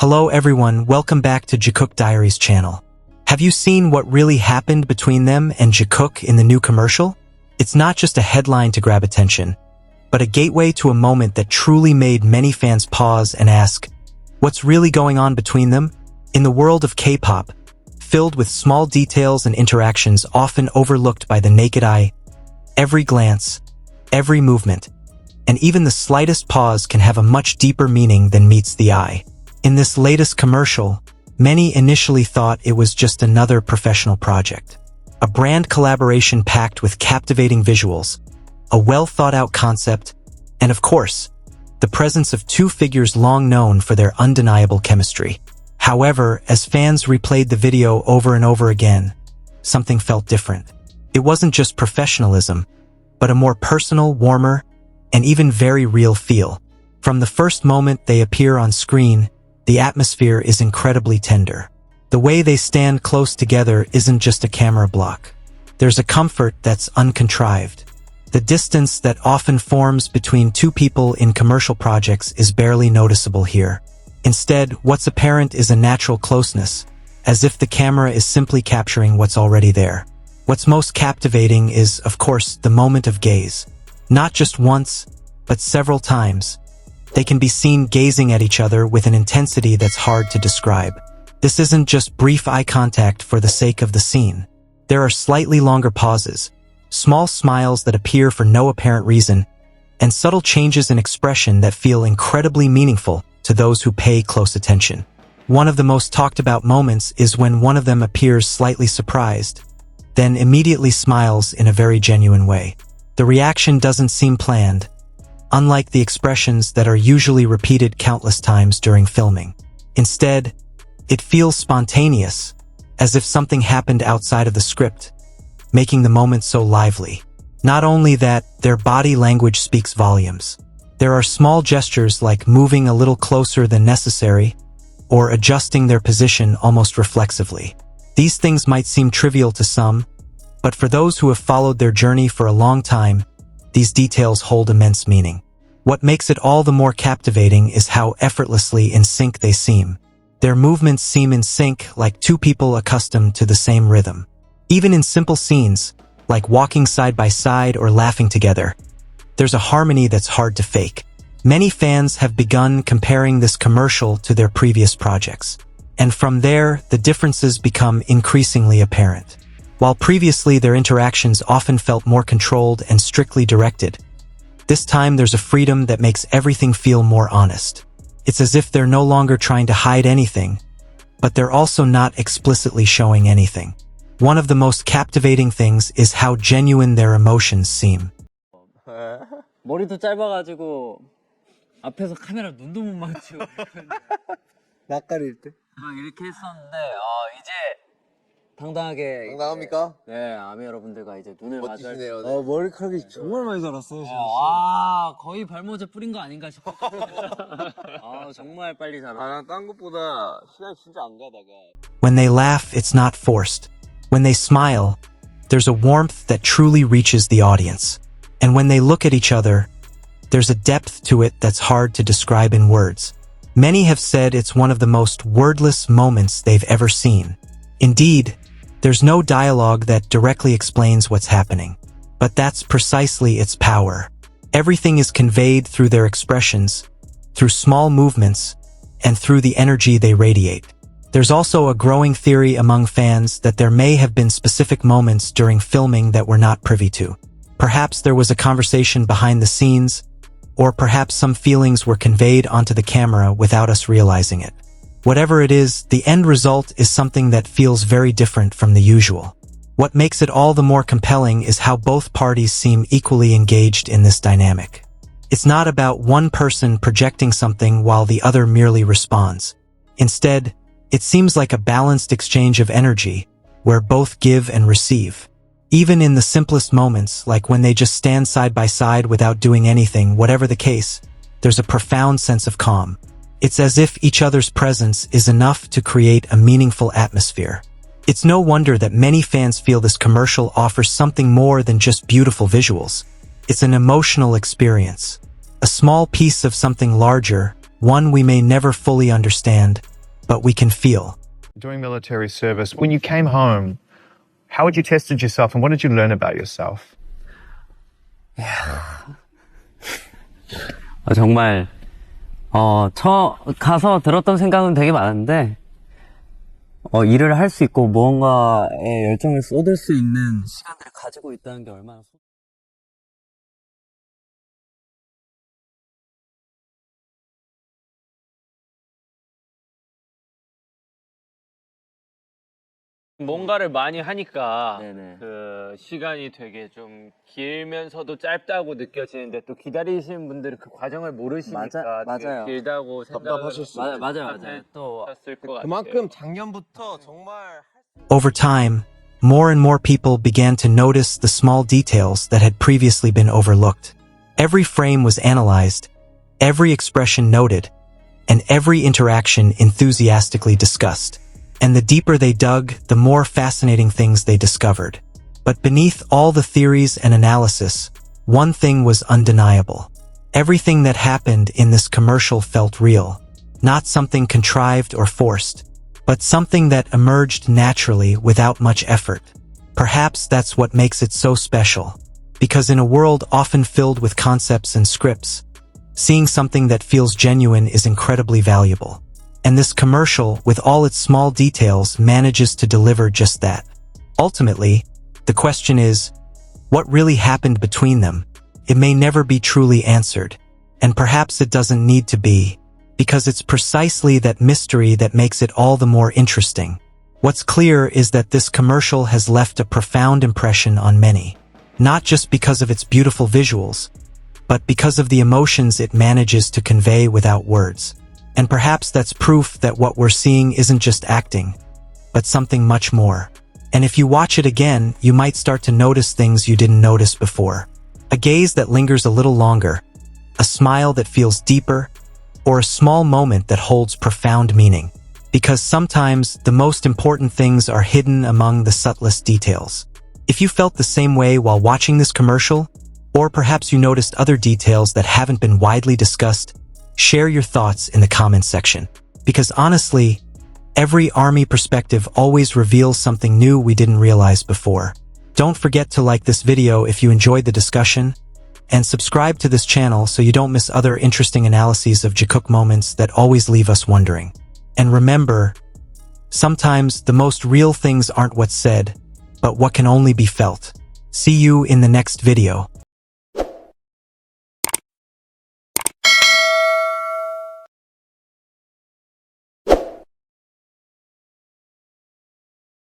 Hello everyone, welcome back to Jikook Diaries channel. Have you seen what really happened between them and Jikook in the new commercial? It's not just a headline to grab attention, but a gateway to a moment that truly made many fans pause and ask, what's really going on between them? In the world of K-pop, filled with small details and interactions often overlooked by the naked eye, every glance, every movement, and even the slightest pause can have a much deeper meaning than meets the eye. In this latest commercial, many initially thought it was just another professional project. A brand collaboration packed with captivating visuals, a well-thought-out concept, and of course, the presence of two figures long known for their undeniable chemistry. However, as fans replayed the video over and over again, something felt different. It wasn't just professionalism, but a more personal, warmer, and even very real feel. From the first moment they appear on screen, the atmosphere is incredibly tender. The way they stand close together isn't just a camera block. There's a comfort that's uncontrived. The distance that often forms between two people in commercial projects is barely noticeable here. Instead, what's apparent is a natural closeness, as if the camera is simply capturing what's already there. What's most captivating is, of course, the moment of gaze. Not just once, but several times. They can be seen gazing at each other with an intensity that's hard to describe. This isn't just brief eye contact for the sake of the scene. There are slightly longer pauses, small smiles that appear for no apparent reason, and subtle changes in expression that feel incredibly meaningful to those who pay close attention. One of the most talked about moments is when one of them appears slightly surprised, then immediately smiles in a very genuine way. The reaction doesn't seem planned, unlike the expressions that are usually repeated countless times during filming. Instead, it feels spontaneous, as if something happened outside of the script, making the moment so lively. Not only that, their body language speaks volumes. There are small gestures like moving a little closer than necessary, or adjusting their position almost reflexively. These things might seem trivial to some, but for those who have followed their journey for a long time, these details hold immense meaning. What makes it all the more captivating is how effortlessly in sync they seem. Their movements seem in sync, like two people accustomed to the same rhythm. Even in simple scenes, like walking side by side or laughing together, there's a harmony that's hard to fake. Many fans have begun comparing this commercial to their previous projects, and from there, the differences become increasingly apparent. While previously their interactions often felt more controlled and strictly directed, this time there's a freedom that makes everything feel more honest. It's as if they're no longer trying to hide anything, but they're also not explicitly showing anything. One of the most captivating things is how genuine their emotions seem. 머리도 짧아가지고 앞에서 카메라 눈도 못 마주치고 낯가릴 때? 막 이렇게 했었는데 이제 당당하게 당당합니까? 네, 아미 여러분들과 이제 눈을 마주할 때 머리카락이 정말 많이 자랐어요. 와 거의 발모제 뿌린 거 아닌가 싶어. 정말 빨리 자랐어. 난 딴 것보다 시간이 진짜 안 가다가. When they laugh, it's not forced. When they smile, there's a warmth that truly reaches the audience. And when they look at each other, there's a depth to it that's hard to describe in words. Many have said it's one of the most wordless moments they've ever seen. Indeed, there's no dialogue that directly explains what's happening. But that's precisely its power. Everything is conveyed through their expressions, through small movements, and through the energy they radiate. There's also a growing theory among fans that there may have been specific moments during filming that we're not privy to. Perhaps there was a conversation behind the scenes, or perhaps some feelings were conveyed onto the camera without us realizing it. Whatever it is, the end result is something that feels very different from the usual. What makes it all the more compelling is how both parties seem equally engaged in this dynamic. It's not about one person projecting something while the other merely responds. Instead, it seems like a balanced exchange of energy, where both give and receive. Even in the simplest moments, like when they just stand side by side without doing anything, whatever the case, there's a profound sense of calm. It's as if each other's presence is enough to create a meaningful atmosphere. It's no wonder that many fans feel this commercial offers something more than just beautiful visuals. It's an emotional experience, a small piece of something larger, one we may never fully understand, but we can feel. During military service, when you came home, how had you tested yourself and what did you learn about yourself? 정말 가서 들었던 생각은 되게 많은데 일을 할 수 있고 무언가에 열정을 쏟을 수 있는 시간들을 가지고 있다는 게 얼마나 뭔가를 많이 하니까 네네. 그 시간이 되게 좀 길면서도 짧다고 느껴지는데 또 기다리시는 분들은 그 과정을 모르시니까 맞아요. 되게 길다고 답답하실 수 생각을 맞아요. 또 하셨을 것 같아요. 그만큼 작년부터 정말 Over time, more and more people began to notice the small details that had previously been overlooked. Every frame was analyzed, every expression noted, and every interaction enthusiastically discussed. And the deeper they dug, the more fascinating things they discovered. But beneath all the theories and analysis, one thing was undeniable. Everything that happened in this commercial felt real, not something contrived or forced, but something that emerged naturally without much effort. Perhaps that's what makes it so special, because in a world often filled with concepts and scripts, seeing something that feels genuine is incredibly valuable. And this commercial, with all its small details, manages to deliver just that. Ultimately, the question is, what really happened between them? It may never be truly answered, and perhaps it doesn't need to be, because it's precisely that mystery that makes it all the more interesting. What's clear is that this commercial has left a profound impression on many, not just because of its beautiful visuals, but because of the emotions it manages to convey without words. And perhaps that's proof that what we're seeing isn't just acting, but something much more. And if you watch it again, you might start to notice things you didn't notice before. A gaze that lingers a little longer, a smile that feels deeper, or a small moment that holds profound meaning. Because sometimes the most important things are hidden among the subtlest details. If you felt the same way while watching this commercial, or perhaps you noticed other details that haven't been widely discussed, share your thoughts in the comments section. Because honestly, every ARMY perspective always reveals something new we didn't realize before. Don't forget to like this video if you enjoyed the discussion, and subscribe to this channel so you don't miss other interesting analyses of Jikook moments that always leave us wondering. And remember, sometimes the most real things aren't what's said, but what can only be felt. See you in the next video.